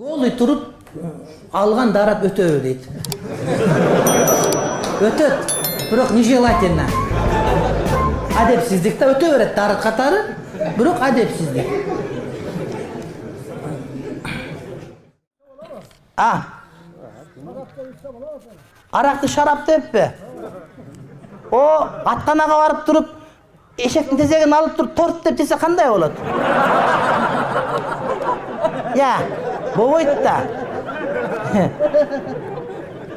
Голый туруп алган дарап өтөбү дейт. Өтөт, бирок нежелательно. Адепсиздик да өтө берет дары катары, бирок адепсиздик. Аракты шарап деппи? О, атканага барып туруп, эшектин тезегин алып туруп торт деп десе кандай болот? Я, болбойт да.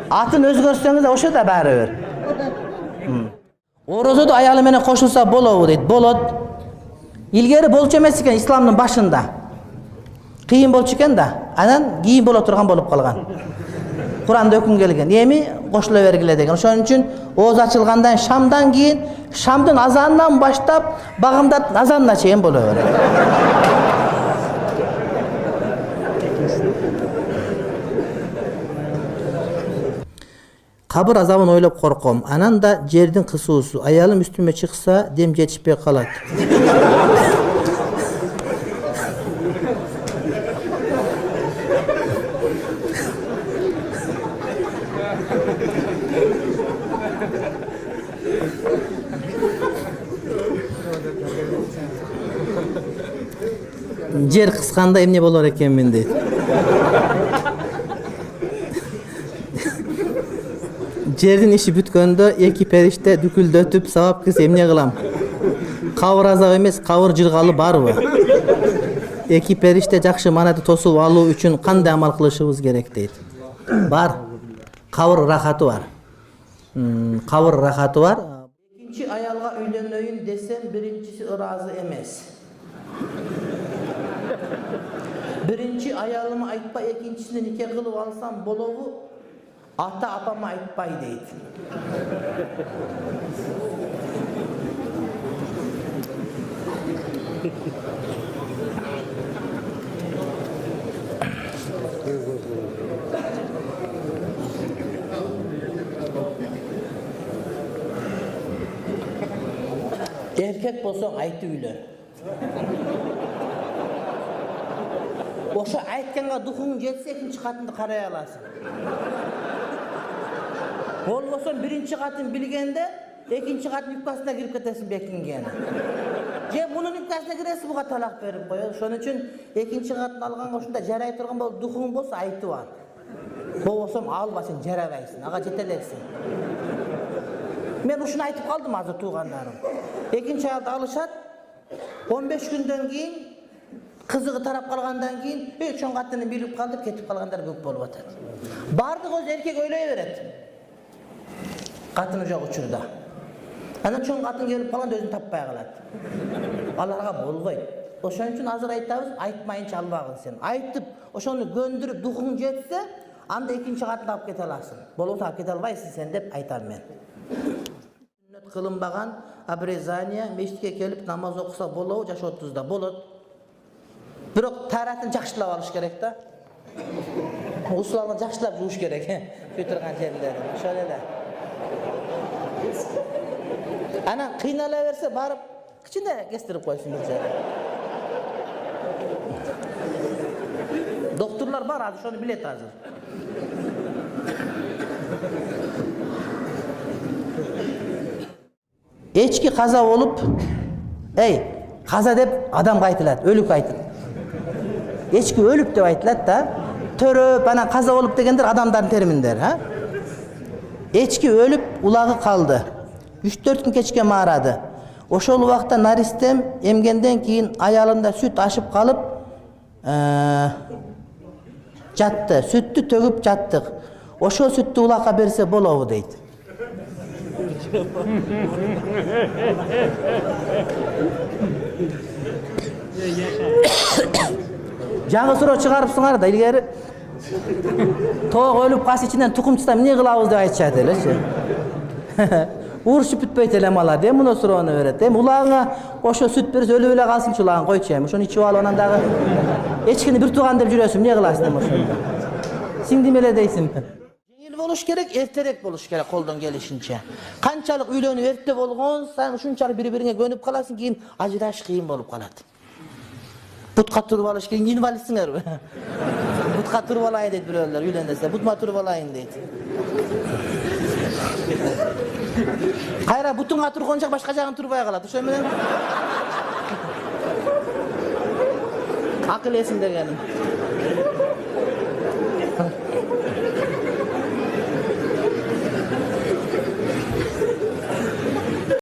Атын өзгөрсөңүз да ошо да баары бир. Орозодо аялы менен кошулса болобу дейт. Болот. Илгери болчу эмес экен исламдын башында. Кыйын болчу экен да. Анан кийин боло турган болуп калган. Куранда өкүм келген. Эми кошула бергиле деген. Ошон үчүн ооз ачылгандан шамдан кийин, шамдын азанынан баштап багымдат азанына чейин боло берет. Кабыр азабын ойлоп корком. Анан да жердин кысуусу. Аялым үстүмө чыкса, дем жетишпей калат. Жер кысканда эмне болор экенмин дейт. Жердин иши бүткөндө эки периште дүкүлдөтүп сабап кылса эмне кылам? Кабыр азабы эмес, кабыр жыргалы барбы? Эки периште жакшы манаты тосуп алуу үчүн кандай амал кылышыбыз керек дейт. Бар. Кабыр рахаты бар. Кабыр рахаты бар. Экинчи аялга үйлөнөйүн десем, биринчиси ыраазы эмес. Биринчи аялыма айтпай, экинчисине нике кылып алсам болобу? Ата апама айтпай дейт. Erkek bolsоң айтып үйлөн. Ошо айтканга духуң жетсе экинчи катынды карай аласың. Болбосо биринчи катын билгенде экинчи катын юбкасына кирип кетесиң бекингени. Же мунун юбкасына киресиң, буга талак берип коет. Ошон үчүн экинчи катын алганга ушунда жарай турган болуп духуң болсо айтып ал. Болбосо алба, сен жарабайсың, ага жете элексиң. Мен ушуну айтып калдым азыр туугандарым. Экинчи аялды алышат, 15 күндөн кийин кызыгы тарап калгандан кийин чоң катыны билип калдып кетип калгандар көп болуп атат. Бардык өз эркек ойлой берет. Катыны жок учурда. Анан чоң катын келип калганда өзүн таппай калат. Аларга болбойт. Ошон үчүн азыр айтабыз, айтмайынча албагын сен. Айтып, ошону көндүрүп духуң жетсе, анда экинчи катын алып кете аласың. Болбосо алып кете албайсың сен деп айтам мен. Сүннөт кылынбаган обрезание мешитке келип намаз окуса болобу, жаш 30да болот. Бирок таратын жакшылап алыш керек да. Усуланы жакшылап жууш керек, көтөргөн жерлерин. Ошол эле. Анан кыйнала берсе барып кичине кестирип койсун бир жерде. Докторлор бар, азыр ошону билет азыр. Эчки каза болуп, каза деп адамга айтылат, өлүк айтылат. Эчки өлүп деп айтылат да. Төрөп, анан каза болуп дегендер адамдардын терминдери, Эчки өлүп, улагы калды. 3-4 күн кечке маарады. Ошол убакта наристем эмгенден кийин аялында сүт ашып калып, жатты. Сүттү төгүп жаттык. Ошол сүттү улакка берсе болобу дейт. Жаңы суроо чыгарыпсыңар да, илгери тоок өлүп калса ичинен тукум чыкса эмне кылабыз деп айтышат элечи. Урушуп бүтпөйт эле малар, эми муну суроону берет. Эми улагыңа ошо сүт берсе өлүп эле калсынчы улагың, койчу эми. Ошону ичип алып анан дагы эчкини бир тууган деп жүрөсүң, эмне кыласың эми ошондо? Сиңдим эле дейсиң. Жеңил болуш керек, эртерээк болуш керек колдон келишинче. Канчалык үйлөнүп эрте болгон, сен ушунчалык бири-бириңе көнүп каласың, кийин ажыраш кыйын болуп калат. Бутка туруп алыш кийин инвалидсиңерби? Butqa turib olayın deydi birovlar uylenirse. Butma turib olayın deydi. Kayra butunga turguncha başka jagın turbay kalat. Ошо менен akıl esimde gelin.